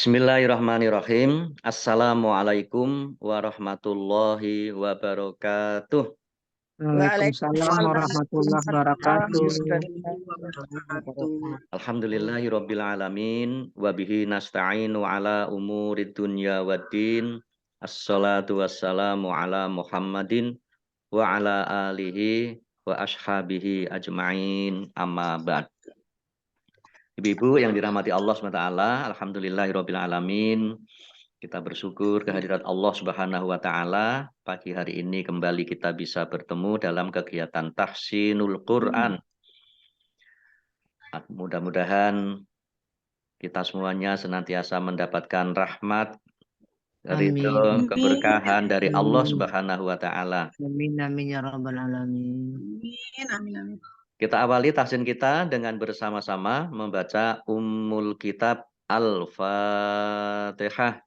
Bismillahirrahmanirrahim. Assalamualaikum warahmatullahi wabarakatuh. Waalaikumsalam warahmatullahi wabarakatuh. Alhamdulillahirabbil alamin wa bihi nasta'inu ala umurid dunya waddin. Assalatu wassalamu ala Muhammadin wa ala alihi wa ashabihi ajma'in, amma ba'd. Ibu-ibu yang dirahmati Allah SWT, alhamdulillahirabbil alamin. Kita bersyukur kehadirat Allah Subhanahu wa taala. Pagi hari ini kembali kita bisa bertemu dalam kegiatan tahsinul Quran. Mudah-mudahan kita semuanya senantiasa mendapatkan rahmat, ridho, keberkahan dari Allah Subhanahu wa taala. Amin amin ya rabbal alamin. Amin, amin, amin. Kita awali tahsin kita dengan bersama-sama membaca Ummul Kitab Al-Fatihah.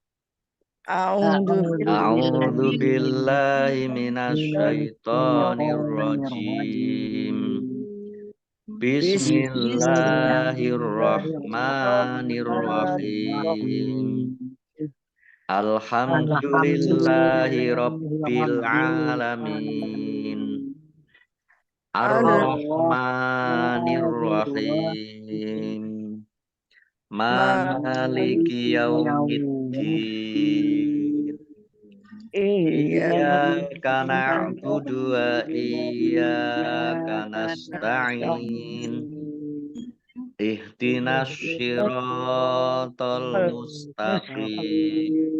A'udzu billahi minasyaitonir rajim. Bismillahirrahmanirrahim. Alhamdulillahi rabbil alamin. Ar-Rahmanir-Rahim. Maliki yaumiddin. Iyyaka na'budu wa iyyaka nasta'in. Ihdinas shiratal mustaqim.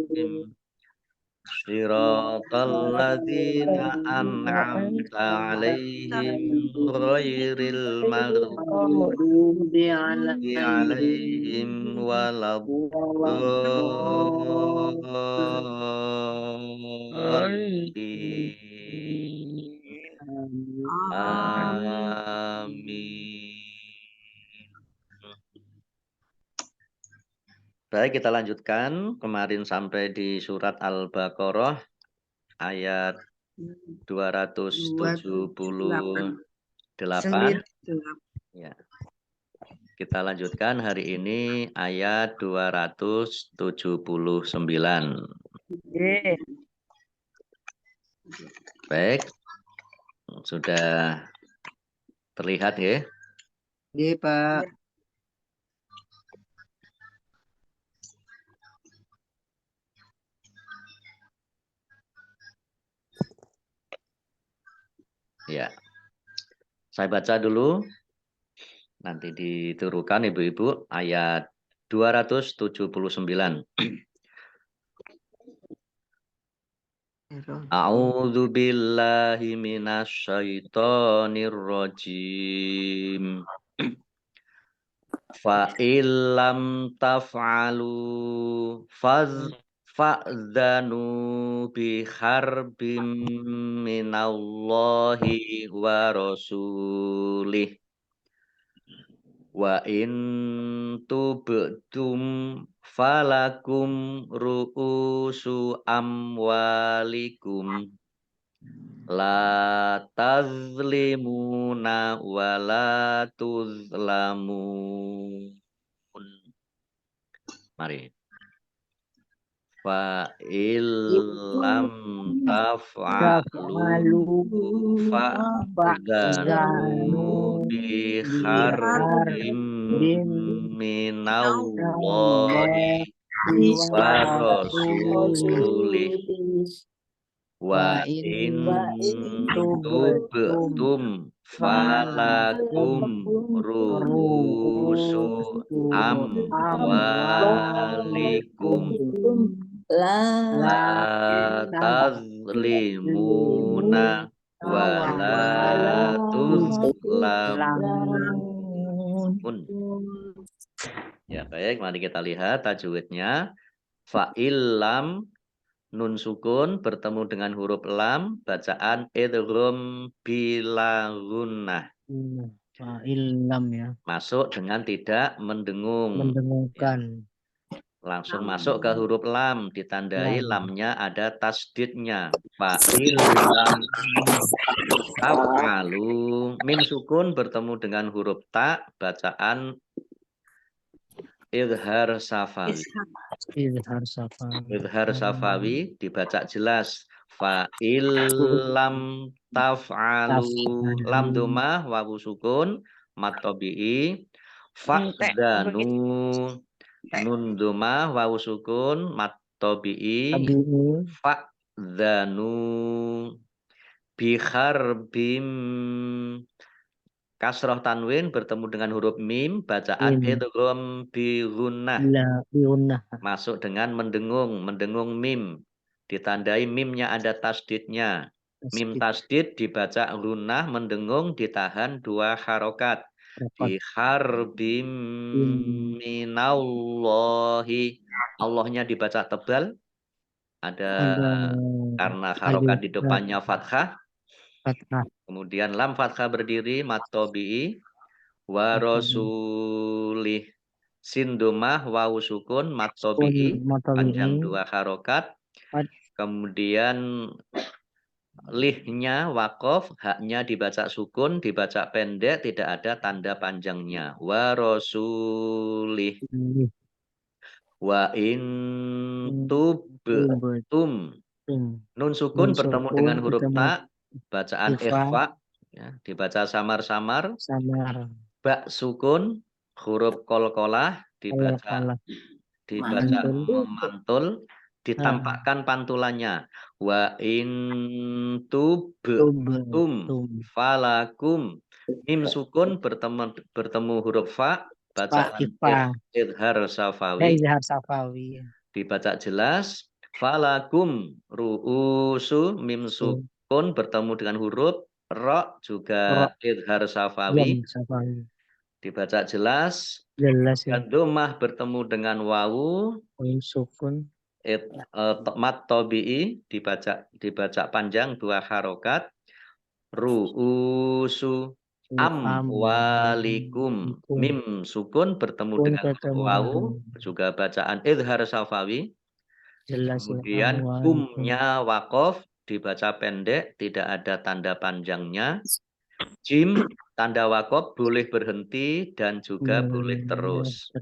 Shiratal ladzina an'amta 'alaihim ghairil maghdubi 'alaihim waladdallin. Amin. Baik, kita lanjutkan. Kemarin sampai di surat Al-Baqarah ayat 278. Ya. Kita lanjutkan hari ini ayat 279. Baik. Sudah terlihat ya? Iya, Pak. Ya, saya baca dulu, nanti diturukan ibu-ibu ayat 279. A'udzu billahi minasyaitonir rajim. Fa illam taf'alu fa'dzanu bi harbim minallahi wa rasulih wa in tubtum falakum ru'usu amwalikum la tazlimuna wa la tuzlamun. Mari. Fa illam taf'alu fa'dzanu bi harbim minallahi wa rasulih wa in tubtum falakum ru'usu amwalikum la tazlimuna wa la tuzlamun. Ya, baik, mari kita lihat tajwidnya. Fa'ilam, nun sukun bertemu dengan huruf lam, bacaan idgham bila gunnah. Fa'ilam ya. Masuk dengan tidak mendengung. Mendengungkan. Langsung masuk ke huruf lam, ditandai lamnya ada tasdidnya. Fa'ilam taf'alu, mim sukun bertemu dengan huruf ta, bacaan izhar safawi. Izhar Safawi. Izhar Safawi dibaca jelas. Fa'ilam taf'alu lam domah wawu sukun mat tabi'i fa'danu nun domah wawu sukun mat tabi'i Tabi'i. fa'danu biharbim kasroh tanwin bertemu dengan huruf mim bacaan Mim. idgham bi gunnah Bila biunnah. masuk dengan mendengung mim ditandai mimnya ada tasdidnya. Mim tasdid dibaca gunnah mendengung ditahan 2 harokat. Bi harbim minallahi. Allahnya dibaca tebal. Ada karena harokat di depannya fathah. Fathah. Kemudian lam fathah berdiri mat tabi'i wa rasulih sin domah wawu sukun mat tabi'i panjang 2 harokat. Kemudian lihnya wakof, haknya dibaca sukun, dibaca pendek, tidak ada tanda panjangnya. Wa rasulih. Wa in tubtum. Nun sukun bertemu dengan huruf ta, bacaan ikhfa, ya, dibaca samar-samar. Ba sukun, huruf kolkolah, dibaca memantul, ditampakkan pantulannya. Wa in tubtum falakum. Mim sukun bertemu huruf fa, bacaan izhar safawi. Dibaca jelas. Falakum ru'usu mim sukun bertemu dengan huruf ro juga izhar safawi. Dibaca jelas. Domah bertemu dengan wawu Sukun mat tabi'i dibaca panjang 2 harokat. Ru'usu amwalikum mim sukun bertemu dengan wawu juga bacaan izhar safawi. Kemudian kumnya wakof dibaca pendek tidak ada tanda panjangnya. Jim tanda wakof boleh berhenti dan juga boleh terus.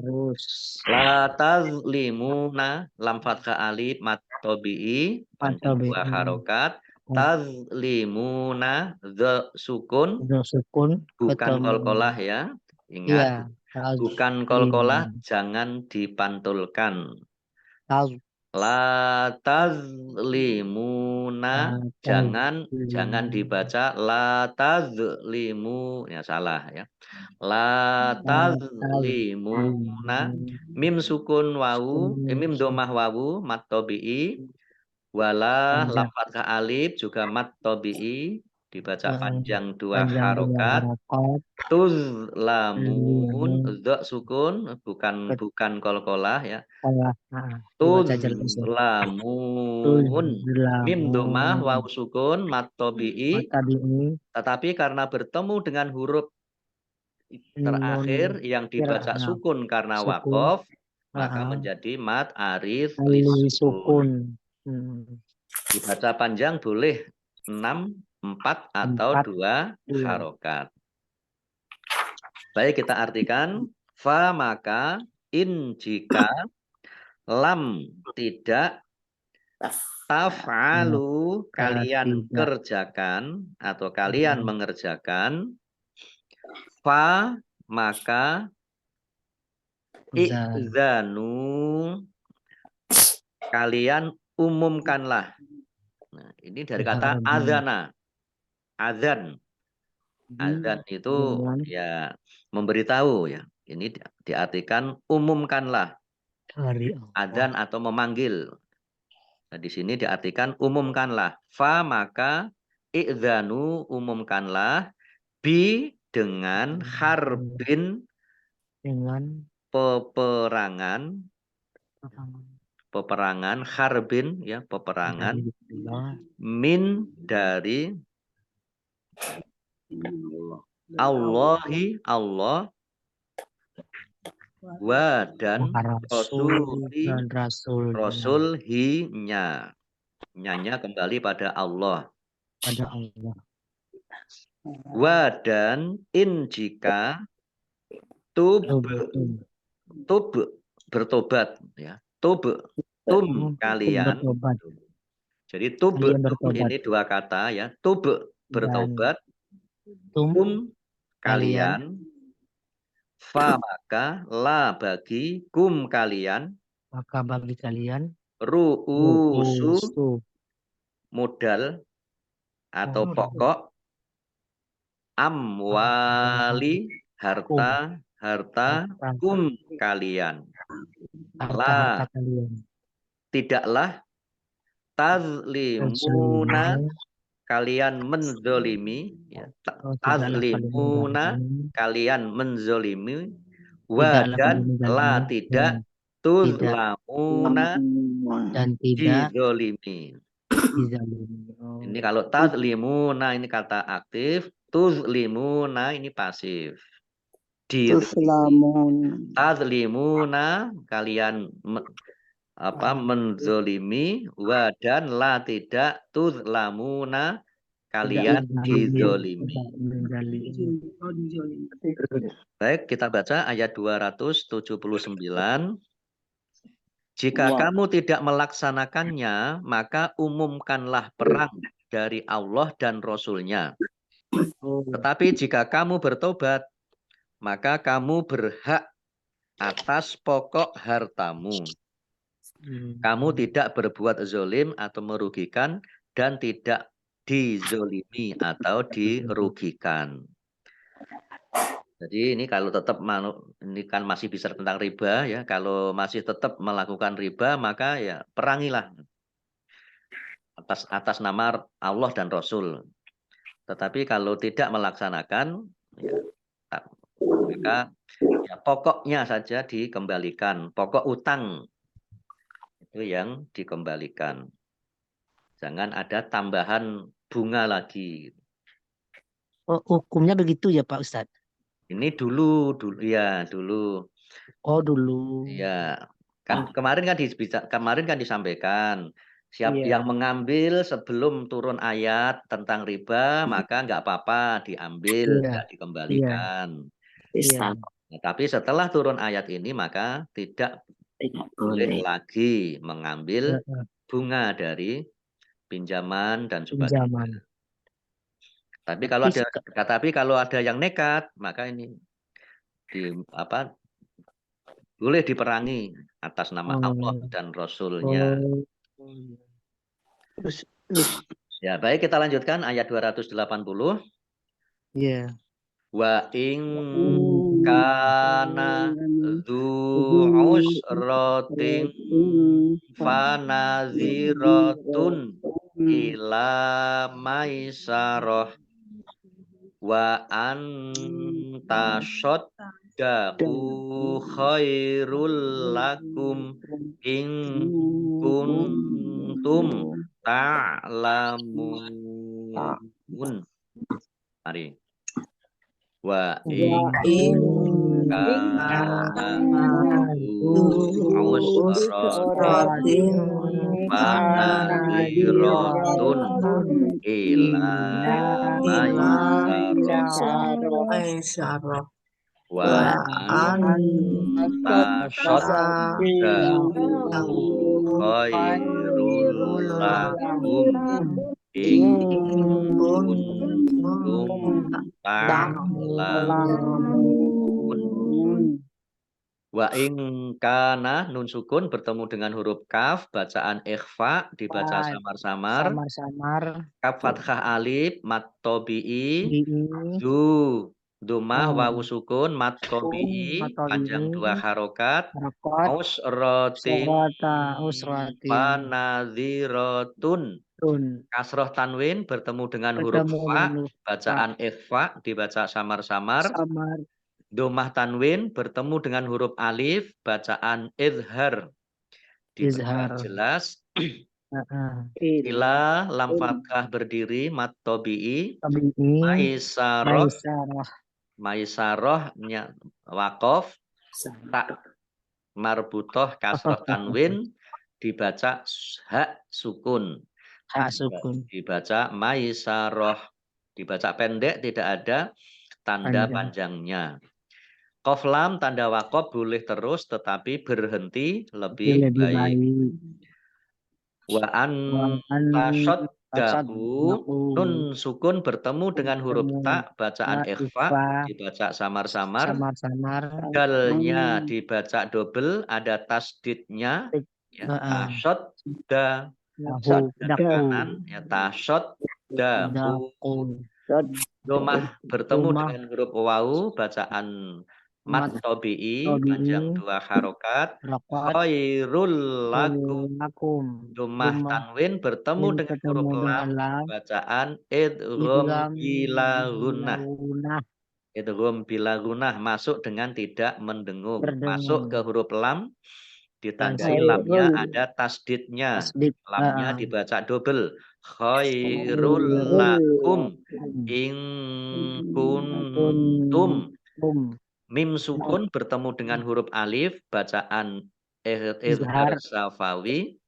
La tazlimuna lam fathah alif mat tabi'i panjang 2 harokat. Tazlimuna the sukun bukan kolkolah ya. Ingat, bukan kolkolah jangan dipantulkan. La tazlimuna jangan dibaca la tazlimu ya salah ya. La tazlimuna mim sukun wawu mim domah wawu mat tabi'i wala lam fathah alif juga mat tabi'i dibaca panjang 2 harokat. Tuzlamun dha sukun bukan kolkolah ya. Tuzlamun mim domah wawu sukun mat tabi'i tetapi karena bertemu dengan huruf terakhir yang dibaca sukun karena wakof maka menjadi mat arif lisukun. Dibaca panjang boleh 6, 4 atau 2 harokat. Baik, kita artikan fa maka in jika lam tidak taf'alu kalian kerjakan atau kalian mengerjakan fa maka i'zanu kalian umumkanlah. Nah, ini dari kata azana. Azan. Azan itu ya memberitahu ya. Ini diartikan umumkanlah. Azan atau memanggil. Nah, di sini diartikan umumkanlah. Fa maka i'zanu umumkanlah bi dengan harbin peperangan harbin ya peperangan min dari Allahi Allah wa dan rasulhinya nyanya kembali pada Allah wa dan in jika tub bertobat ya tum kalian. bertobat. Jadi tum Kalian bertobat. ini dua kata ya. Dan bertobat, tum kalian, fa maka, la bagi, kum kalian, maka bagi kalian ru'usu modal atau Oh, pokok, amwali harta harta kum kalian. harta La kalian. tidaklah tazlimuna kalian menzolimi ya, Tidaklah kalian tazlimuna menzalimi, kalian menzolimi tidaklah kalian dan la menzalimi, tidak tidak tuzlamuna dan tidak dizolimi. dizalimi. Ini kalau tazlimuna ini kata aktif, tuzlimuna ini pasif. Tazlimuna kalian menzolimi, wa dan la tidak tuzlamuna kalian dizolimi. Baik, kita baca ayat 279. Jika kamu tidak melaksanakannya, maka umumkanlah perang dari Allah dan Rasul-Nya. Tetapi jika kamu bertobat, maka kamu berhak atas pokok hartamu. Kamu tidak berbuat zolim atau merugikan dan tidak dizolimi atau dirugikan. Jadi ini kalau tetap ini kan masih bisa tentang riba ya. Kalau masih tetap melakukan riba maka ya perangilah atas nama Allah dan Rasul. Tetapi kalau tidak melaksanakan ya, maka ya pokoknya saja dikembalikan. Pokok utang itu yang dikembalikan. Jangan ada tambahan bunga lagi. Oh, hukumnya begitu ya Pak Ustadz? Ini dulu ya dulu. Oh dulu. Ya, kan kemarin kan disampaikan siapa Iya. yang mengambil sebelum turun ayat tentang riba maka nggak apa-apa diambil, Iya. nggak dikembalikan. Iya. Nah, tapi setelah turun ayat ini maka tidak boleh lagi mengambil bunga dari pinjaman dan sebagainya. Pinjaman. Tapi kalau ada yang nekat maka ini boleh diperangi atas nama Allah dan Rasul-Nya. Ya, baik kita lanjutkan ayat 280. Iya. Wa in kana dzu usratin fanaziratun ila maisarah wa antasaddaku khairul lakum in kuntum ta'lamun. Mari. Wa in kana usratin fanaziratun ila maisarah wa antasaddaku khairul lakum in kuntum ta'lamun. Wa in kana nun sukun bertemu dengan huruf kaf, bacaan ikhfa dibaca samar-samar. Samar-samar. Kaf fathah alif mat tabi'i Ini. Dumah wawu sukun mat tabi'i panjang 2 harokat. Usratin fanaziratun. Kasroh tanwin bertemu dengan huruf fa, bacaan ikhfa dibaca samar-samar. Domah tanwin bertemu dengan huruf alif, bacaan izhar dibaca jelas. Ila lam fathah berdiri mat tabi'i maisarohnya waqaf tak marbutoh kasroh tanwin dibaca hak sukun. Dibaca maisaroh, dibaca pendek tidak ada tanda panjangnya. Qaf lam tanda wakof boleh terus tetapi berhenti lebih lebih baik. baik. Wa an tasaddaku nun sukun bertemu dengan huruf ta bacaan ikhfa dibaca samar-samar. Samar-samar. Dalnya dibaca double ada tasdidnya ya, tasadda kanan ya tasaddaku. Domah bertemu dengan huruf wawu bacaan mat tobi'i panjang 2 harokat. Khairul lakum. Domah tanwin bertemu dengan huruf lam bacaan idgham bila gunnah. Idgham bila gunnah masuk dengan tidak mendengung. Masuk ke huruf lam ditandai lamnya ada tasdidnya. Lamnya dibaca double. Khairul lakum in kuntum. Mim sukun bertemu dengan huruf alif bacaan izhar safawi.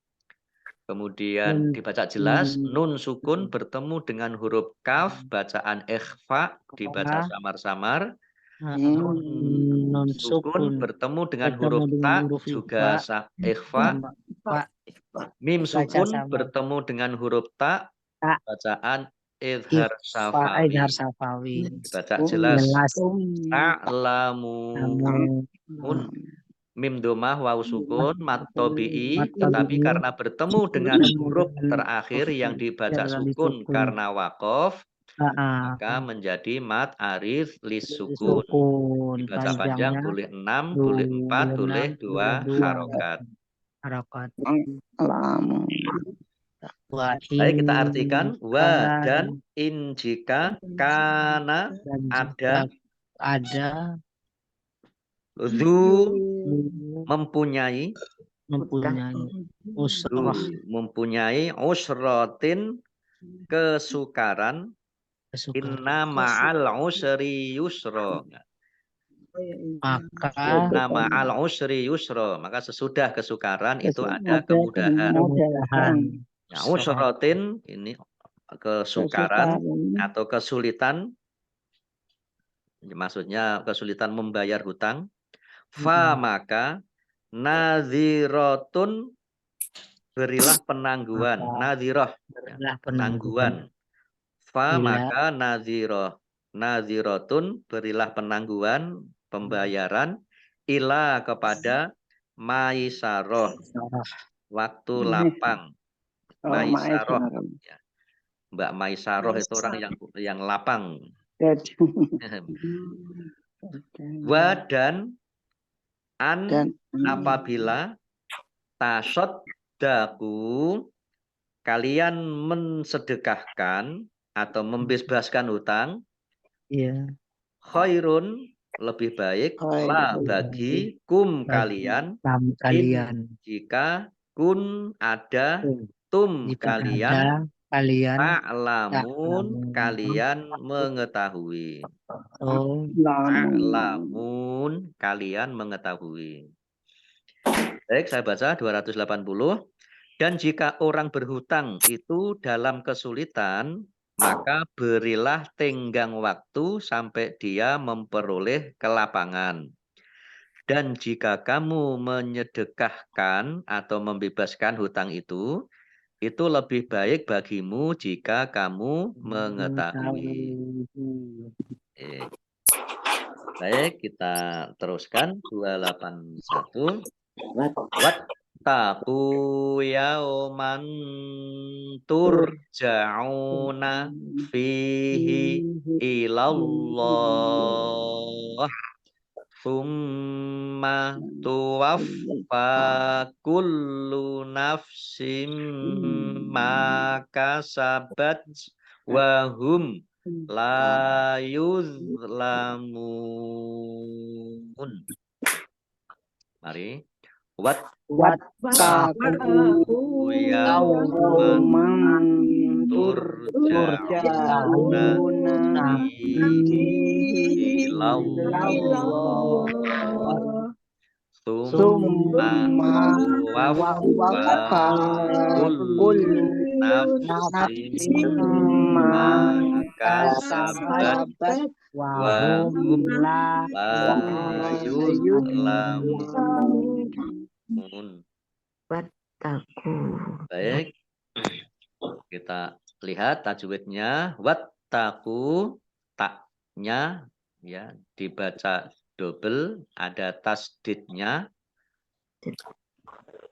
Kemudian dibaca jelas. Nun sukun bertemu dengan huruf kaf bacaan ikhfa dibaca samar-samar. Nun sukun bertemu dengan huruf ta juga ikhfa. Mim sukun bertemu dengan huruf ta bacaan izhar safawi. Dibaca jelas. Ta'lamun. Mim domah wawu sukun mat tobi'i tetapi karena bertemu dengan huruf terakhir yang dibaca sukun karena wakof maka menjadi mat arif lis sukun. Dibaca panjang boleh 6, boleh 4, boleh 2 harokat. Baik, kita artikan wa dan in jika kana ada zu mempunyai usrotin kesukaran. Inna ma'al usri yusro. Inna ma'al usri yusro. Maka sesudah kesukaran itu ada kemudahan. Ya, usrotin ini kesukaran atau kesulitan. Maksudnya kesulitan membayar hutang. Fa maka nadhirotun berilah penangguhan. Nadhiroh penangguhan. Fa maka nadhirotun berilah penangguhan pembayaran ila kepada maisaroh waktu lapang. Maisaroh ya. Mbak Maisaroh itu orang yang lapang. Wa dan an apabila tasaddaku kalian mensedekahkan atau membebaskan hutang, khairun lebih baik la bagi kum kalian jika kun ada tum kalian ta'lamun kalian mengetahui. Ta'lamun kalian mengetahui. Baik, saya baca 280. Dan jika orang berhutang itu dalam kesulitan, maka berilah tenggang waktu sampai dia memperoleh kelapangan. Dan jika kamu menyedekahkan atau membebaskan hutang itu lebih baik bagimu jika kamu mengetahui. Baik, kita teruskan 281. Wattaqu yauman turja'una fihi ilallah summa tuwaffa kullu nafsim ma kasabat wa hum la yuzlamun. Mari. Wattaqu yauman turja'una fihi ilallah Summa Summa tuwaffa waffa kullu kullu nafsin nafsin ma ma kasabat kasabat kasabat wa wahum hum la la yuzlamun. yuzlamun. Wattaku. Baik, kita lihat tajwidnya. Wattaku, taknya ya dibaca double, ada tasdidnya.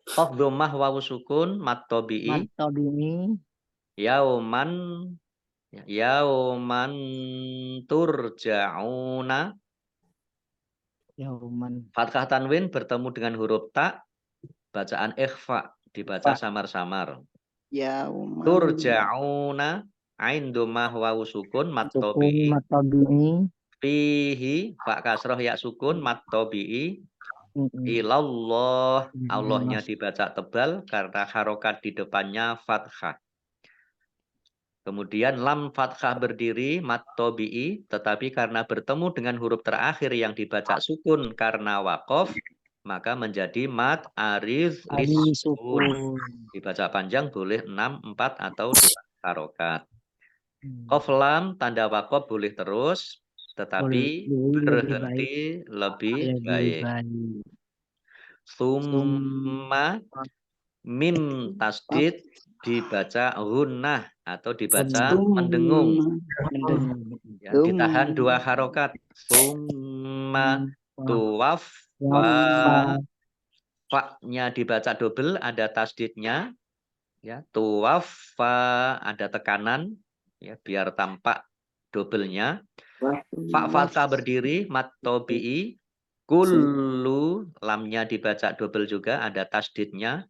Qaf dhammah wawu sukun mat tabi'i. matobi Yauman yauman turja'una. yauman Fathah tanwin bertemu dengan huruf ta, bacaan ikhfa, dibaca samar-samar. Yauman Turja'una, ain dhammah wawu sukun mat sukun tabi'i. matobi Fihi, fa kasroh ya sukun mat tabi'i. Ilallah, Allahnya dibaca tebal karena harokat di depannya fathah. Kemudian lam fathah berdiri mat tabi'i, tetapi karena bertemu dengan huruf terakhir yang dibaca sukun karena waqaf, maka menjadi mat arid ali lisukun. sukun Dibaca panjang boleh 6, 4 atau 2 harokat. Qaf lam tanda waqaf boleh terus, tetapi berhenti lebih baik. Summa mim tasdid dibaca gunnah atau dibaca mendengung. Ya, ditahan 2 harokat. Summa tuwaffa, fa-nya dibaca double, ada tasdidnya. Ya, tuwaffa ada tekanan ya biar tampak doublenya. Fa fathah berdiri mat tabi'i. Kullu lamnya dibaca double juga, ada tasdidnya.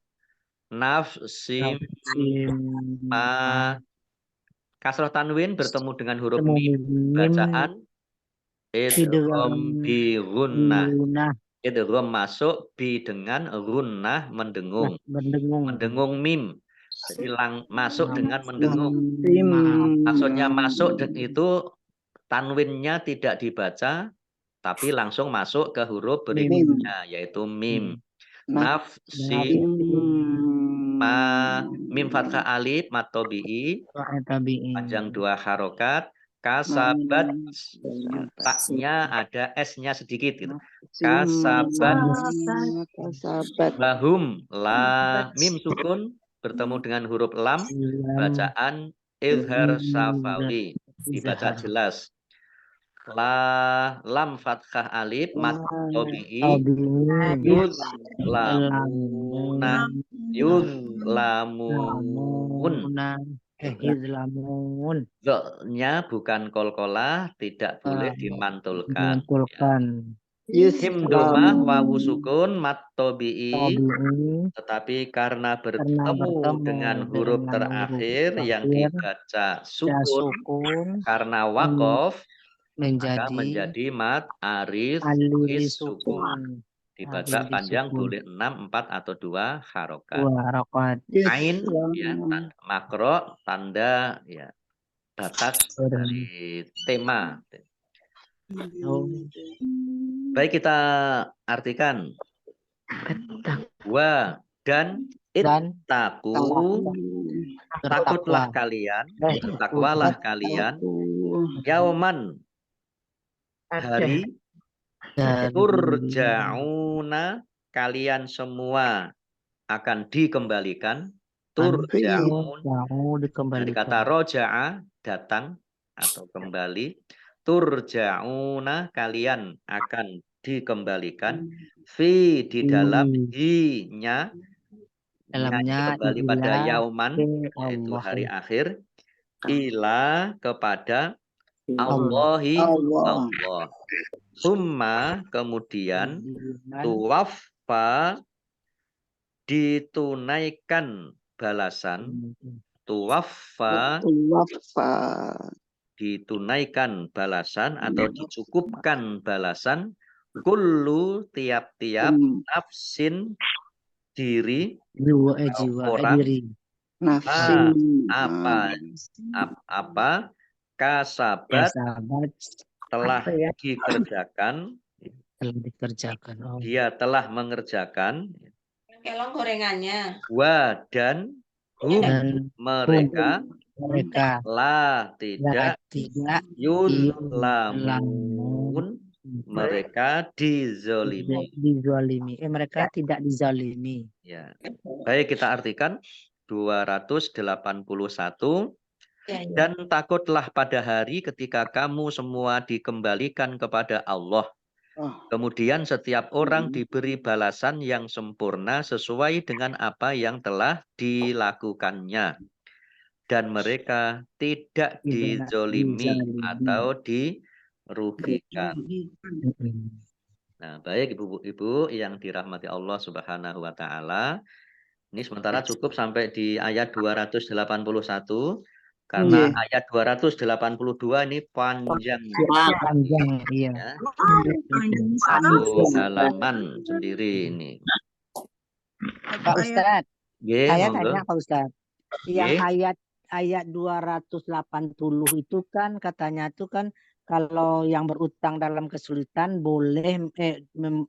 Nafsim ma kasroh tanwin bertemu dengan huruf mim, bacaan idgham bi gunnah. Idgham masuk bi dengan gunnah mendengung. Mendengung mim. Jadi masuk dengan mendengung. Maksudnya masuk itu tanwinnya tidak dibaca tapi langsung masuk ke huruf berikutnya yaitu mim. Nafsi ma mim fathah alif mat tabi'i panjang 2 harokat. Kasabat taknya ada s-nya sedikit gitu. Kasabat bahum la mim sukun bertemu dengan huruf lam, bacaan izhar safawi, dibaca jelas. La lam fathah alif mat tabi'i. Yuzlamuna yuzlamun. Nya bukan kolkolah, tidak boleh dimantulkan. Him domah wawu sukun mat tabi'i, tetapi karena bertemu dengan huruf terakhir yang dibaca sukun karena waqaf, maka menjadi mat arid sukun. Dibaca panjang boleh 6, 4 atau 2 harokat. Ain ya makro tanda ya batas dari tema. Baik, kita artikan. Wa dan ittaqu, takutlah kalian, bertakwalah kalian, yauman, hari, turja'una, kalian semua akan dikembalikan. Turja'un dari kata roja'a, datang atau kembali. Turja'una, kalian akan dikembalikan. Fi, di dalam hi-nya, kembali pada yauman, yaitu hari akhir. Ila, kepada Allahi, Allah. Summa, kemudian tuwaffa, ditunaikan balasan. Tuwaffa, ditunaikan balasan atau dicukupkan balasan. Kullu, tiap-tiap nafsin, diri orang, apa kasabat telah dikerjakan Telah dikerjakan. Oh. dia telah mengerjakan Kelong gorengannya. wa dan hum Dan mereka mereka la lah tidak tidak yuzlamun mereka dizolimi. dizalimi. Mereka tidak dizalimi. Ya. Baik, kita artikan 281. Ya, ya. Dan takutlah pada hari ketika kamu semua dikembalikan kepada Allah. Kemudian setiap orang diberi balasan yang sempurna sesuai dengan apa yang telah dilakukannya. Dan mereka tidak dizolimi atau dirugikan. Nah, baik ibu-ibu yang dirahmati Allah Subhanahu wa taala. Ini sementara cukup sampai di ayat 281 karena ayat 282 ini panjang. Panjang, iya. Ya. Satu halaman sendiri ini. Pak Ustadz, Nggih, saya monggo. tanya Pak Ustadz. Yang Nggih. ayat 280 itu kan katanya itu kan kalau yang berutang dalam kesulitan boleh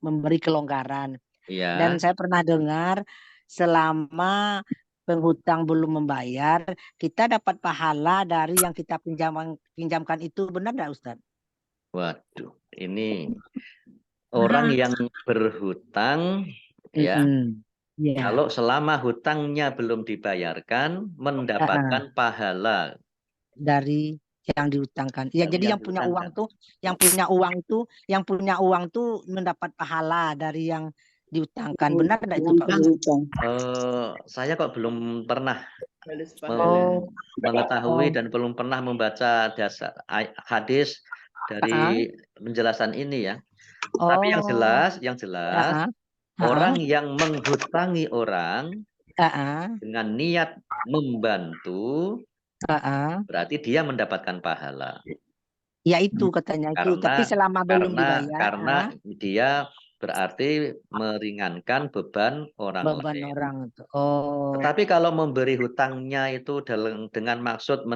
memberi kelonggaran. Iya. Dan saya pernah dengar selama penghutang belum membayar, kita dapat pahala dari yang kita pinjamkan itu, benar nggak Ustadz? Waduh, ini orang yang berhutang ya. Yeah. Kalau selama hutangnya belum dibayarkan mendapatkan pahala dari yang diutangkan. Ya, jadi yang punya uang tuh, yang punya uang tuh mendapat pahala dari yang diutangkan. Benar enggak itu Pak Ustadz? Saya kok belum pernah mengetahui dan belum pernah membaca dasar hadis dari penjelasan ini ya. Tapi yang jelas orang yang menghutangi orang dengan niat membantu berarti dia mendapatkan pahala. Ya itu katanya itu. Tapi selama belum dibayar. Karena dia berarti meringankan beban orang lain. Tetapi kalau memberi hutangnya itu dengan maksud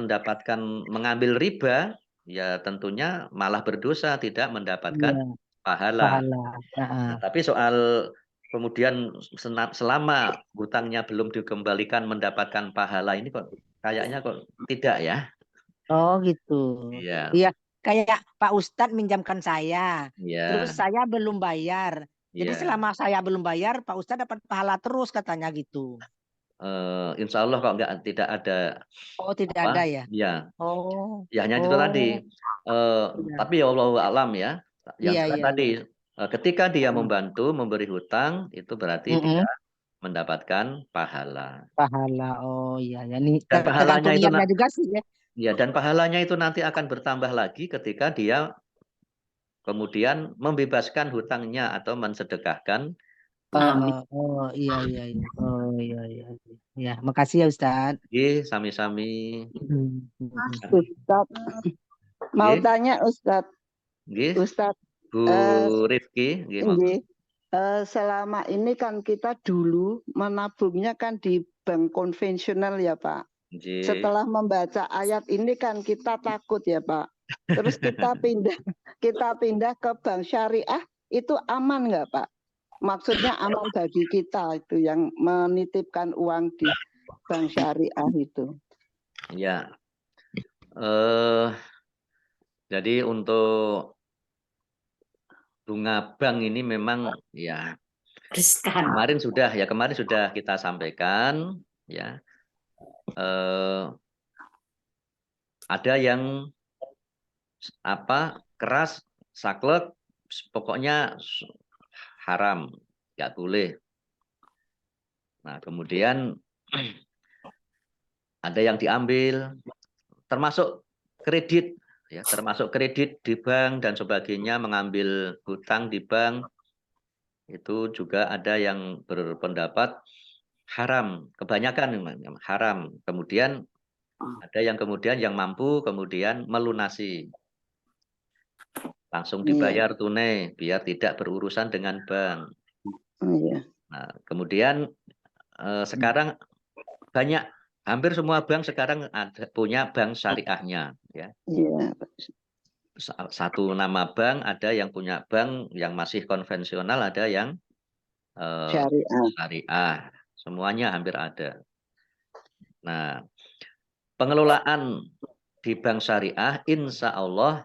mengambil riba, ya tentunya malah berdosa, tidak mendapatkan pahala. Nah, tapi soal kemudian selama hutangnya belum dikembalikan mendapatkan pahala ini kok kayaknya kok tidak ya. Oh gitu. Iya. Kayak Pak Ustadz minjamkan saya, terus saya belum bayar. Jadi selama saya belum bayar, Pak Ustadz dapat pahala terus katanya gitu. Insya Allah kok tidak ada. Oh tidak ada ya? Ya. Oh. Ya hanya itu tadi. Tapi ya Allah alam ya. Yang tadi ketika dia membantu memberi hutang itu berarti dia mendapatkan pahala. Pahala. Oh iya ya. Nih dan pahalanya itu juga sih ya. Ya, dan pahalanya itu nanti akan bertambah lagi ketika dia kemudian membebaskan hutangnya atau mensedekahkan. Oh iya. Oh iya. Ya, makasih ya Ustadz. Nggih, sami-sami. Ustadz, mau tanya Ustadz. Nggih. Ustadz. Bu Rifki, nggih. Selama ini kan kita dulu menabungnya kan di bank konvensional ya Pak. Setelah membaca ayat ini kan kita takut ya Pak. Terus kita pindah ke bank syariah, itu aman nggak Pak? Maksudnya aman bagi kita itu yang menitipkan uang di bank syariah itu. Ya. Jadi untuk bunga bank ini memang ya kemarin sudah kita sampaikan ya. Ada yang keras, saklek, pokoknya haram, nggak boleh. Nah, kemudian ada yang diambil, termasuk kredit, ya, termasuk kredit di bank dan sebagainya, mengambil hutang di bank, itu juga ada yang berpendapat haram, kebanyakan haram. Kemudian ada yang mampu kemudian melunasi. Langsung dibayar tunai biar tidak berurusan dengan bank. Nah, kemudian sekarang hampir semua bank sekarang punya bank syariahnya, ya. satu nama bank, ada yang punya bank yang masih konvensional, ada yang syariah. Semuanya hampir ada. Nah, pengelolaan di bank syariah insya Allah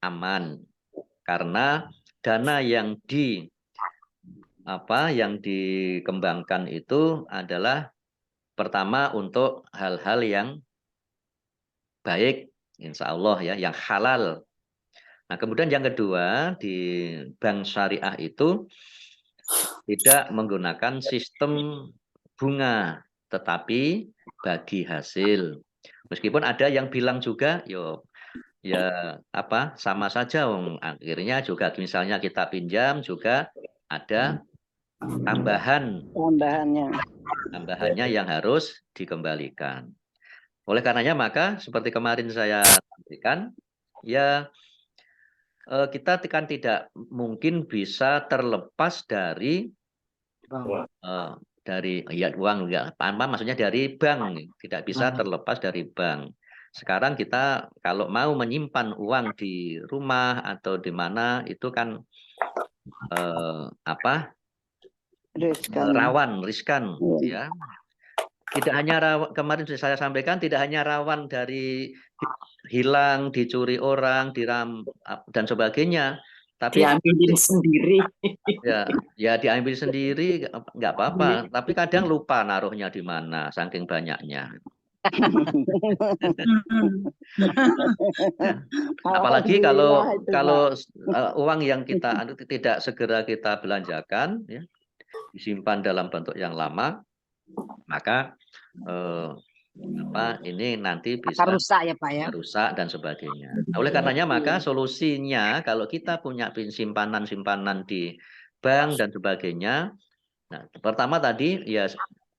aman karena dana yang dikembangkan itu adalah pertama untuk hal-hal yang baik, insya Allah ya, yang halal. Nah, kemudian yang kedua, di bank syariah itu tidak menggunakan sistem bunga, tetapi bagi hasil. Meskipun ada yang bilang juga, ya apa sama saja, akhirnya juga misalnya kita pinjam juga ada tambahannya yang harus dikembalikan. Oleh karenanya maka seperti kemarin saya sampaikan, ya kita kan tidak mungkin bisa terlepas dari uang, ya, maksudnya dari bank, tidak bisa terlepas dari bank. Sekarang kita kalau mau menyimpan uang di rumah atau di mana itu kan riskan, ya. Tidak hanya rawan, kemarin saya sampaikan, tidak hanya rawan dari hilang, dicuri orang, dan sebagainya, tapi diambil sendiri. Ya diambil sendiri nggak apa-apa, tapi kadang lupa naruhnya di mana, saking banyaknya. Apalagi kalau uang yang kita tidak segera kita belanjakan, ya, disimpan dalam bentuk yang lama, maka ini nanti bisa rusak ya Pak ya, rusak dan sebagainya. Oleh karenanya maka solusinya kalau kita punya simpanan di bank dan sebagainya, nah pertama tadi ya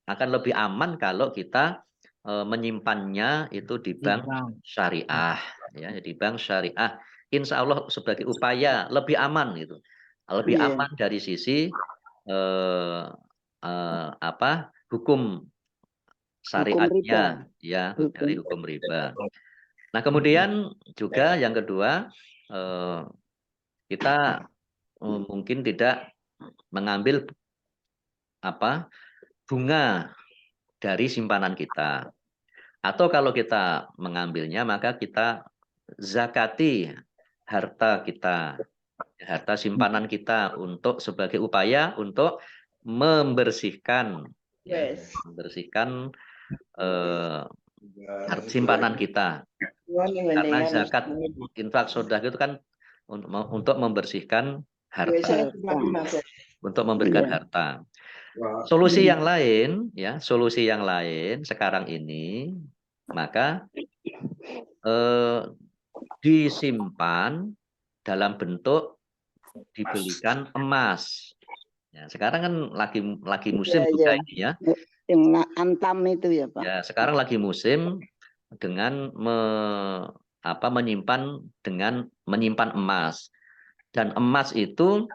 akan lebih aman kalau kita menyimpannya itu di bank syariah, ya, di bank syariah. Insya Allah sebagai upaya lebih aman gitu, lebih aman dari sisi hukum syariatnya, ya, dari hukum riba. Nah kemudian juga yang kedua, kita mungkin tidak mengambil bunga dari simpanan kita, atau kalau kita mengambilnya maka kita zakati harta kita, harta simpanan kita, untuk sebagai upaya untuk membersihkan simpanan kita. Karena zakat infak sedekah itu kan untuk membersihkan harta, untuk memberikan harta. Solusi yang lain, ya, solusi yang lain sekarang ini maka disimpan dalam bentuk dibelikan emas. Ya, sekarang kan lagi musim juga ini ya. Yang antam itu ya Pak. Ya, sekarang lagi musim dengan menyimpan emas. Dan emas itu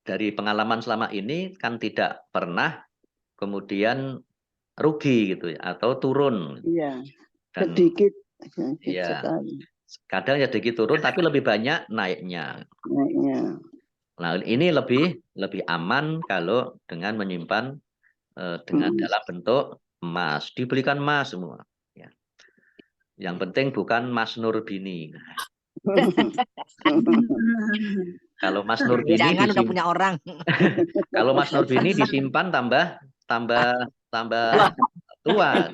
dari pengalaman selama ini kan tidak pernah kemudian rugi gitu ya, atau turun. Iya. Sedikit. Iya. Kadang ya sedikit turun, tapi lebih banyak naiknya. Nah, ini lebih aman kalau dengan menyimpan dengan dalam bentuk emas, dibelikan emas semua. Ya. Yang penting bukan Mas Nurbini. Kalau Mas Nurbini jangan udah punya orang. Kalau Mas Nurbini disimpan tambah tua.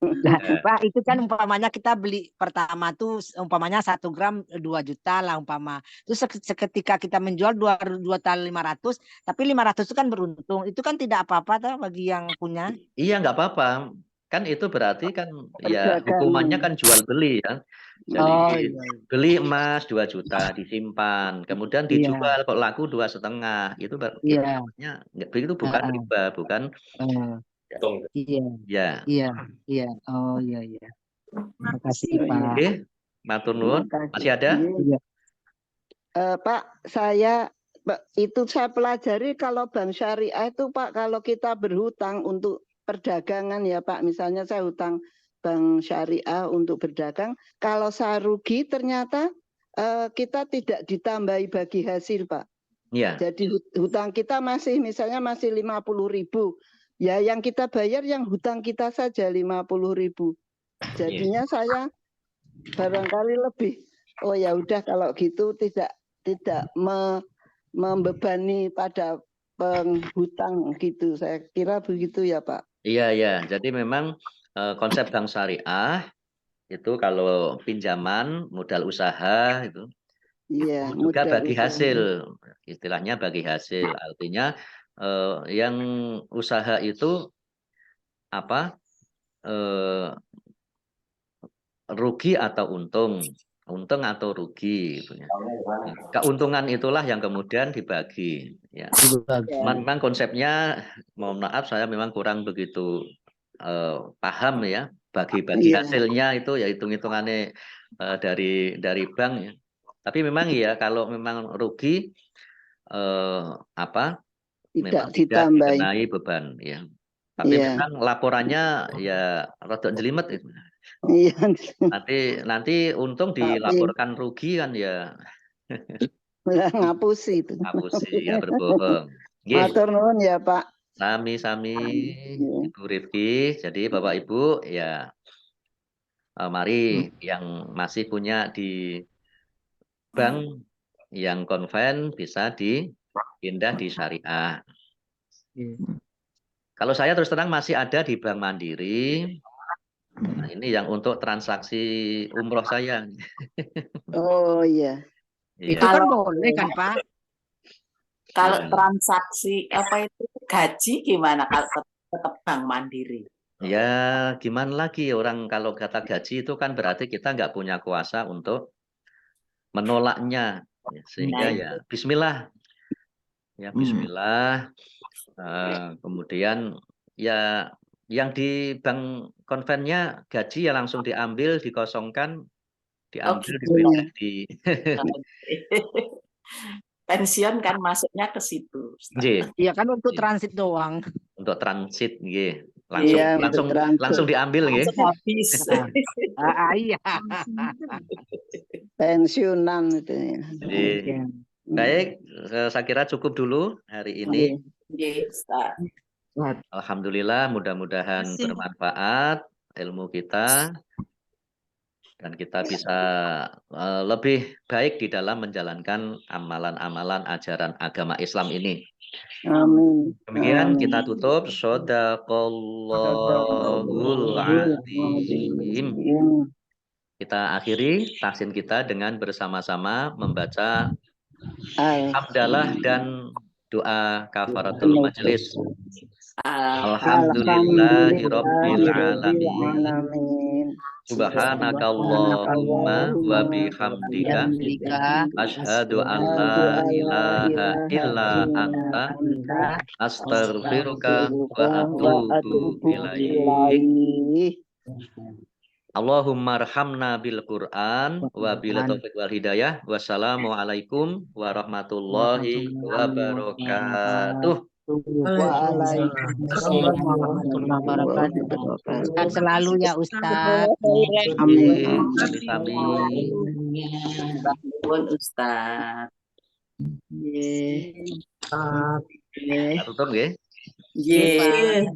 Nah, Pak, itu kan umpamanya kita beli pertama tuh umpamanya 1 gram 2 juta lah umpama. Terus seketika kita menjual 2.500.000, tapi 500 itu kan beruntung. Itu kan tidak apa-apa tuh bagi yang punya. Iya, nggak apa-apa. Kan itu berarti kan ya hukumannya kan jual beli ya. Jadi beli emas 2 juta disimpan, kemudian dijual kok laku 2,5, itu namanya itu bukan riba, bukan. Iya. Oh iya. Terima kasih Pak. Oke, matur nuwun. Masih ada? Pak, saya pelajari kalau bank syariah itu Pak, kalau kita berhutang untuk perdagangan ya Pak, misalnya saya hutang bank syariah untuk berdagang. Kalau saya rugi ternyata kita tidak ditambahi bagi hasil, Pak. Iya. Jadi hutang kita misalnya masih 50.000. Ya yang kita bayar yang hutang kita saja 50.000. Jadinya saya barangkali lebih, oh ya udah kalau gitu tidak membebani pada penghutang gitu. Saya kira begitu ya Pak. Iya. Jadi memang konsep bank syariah itu kalau pinjaman modal usaha itu Iya, juga modal bagi usaha. hasil, istilahnya bagi hasil. Artinya yang usaha itu apa rugi atau untung atau rugi gitu ya. Nah, keuntungan itulah yang kemudian dibagi ya. Memang konsepnya mohon maaf saya memang kurang begitu paham ya, bagi hasilnya itu ya hitung-hitungannya dari bank ya. Tapi memang ya kalau memang rugi memang tidak ditambahi. dikenai beban ya. Tapi memang laporannya ya rada jelimet itu. Iya. Nanti untung dilaporkan rugi kan ya. Ngapusi itu. Ngapusi ya berbohong. Matur nuwun ya Pak. Sami Ibu Rifki. Jadi Bapak Ibu ya mari yang masih punya di bank yang konven bisa dipindah di syariah. Kalau saya terus terang masih ada di Bank Mandiri. Nah, ini yang untuk transaksi umroh saya. Oh iya. Itu kan boleh kan Pak? Kalau transaksi apa itu gaji gimana kalau tetap Bank Mandiri? Ya gimana lagi orang kalau kata gaji itu kan berarti kita nggak punya kuasa untuk menolaknya. Sehingga ya Bismillah. Ya Bismillah. Kemudian ya yang di bank konvennya gaji ya langsung diambil, dikosongkan, diambil, dipindah di pensiun kan masuknya ke situ. Iya kan untuk transit doang. Untuk transit nggih. Iya, Langsung diambil nggih. Habis. Iya. Pensiunan itu ya. Baik, saya kira cukup dulu hari ini. Ustaz. Alhamdulillah, mudah-mudahan bermanfaat ilmu kita dan kita bisa lebih baik di dalam menjalankan amalan-amalan ajaran agama Islam ini. Amin. Demikian kita tutup. Shadaqallahul azim. Kita akhiri tahsin kita dengan bersama-sama membaca hamdalah dan doa kafaratul majelis. Alhamdulillahirabbil alamin. Subhanakallahumma wa bihamdika asyhadu an la ilaha illa anta astaghfiruka wa atubu ilaik. Allahumma arhamna bil Qur'an wa bil taufiq wal hidayah. Wassalamualaikum warahmatullahi wabarakatuh. Waalaikumsalam warahmatullahi wabarakatuh. Sehat selalu ya Ustaz. Amin. Amin. Ustaz. Tutup nggih. Nggih.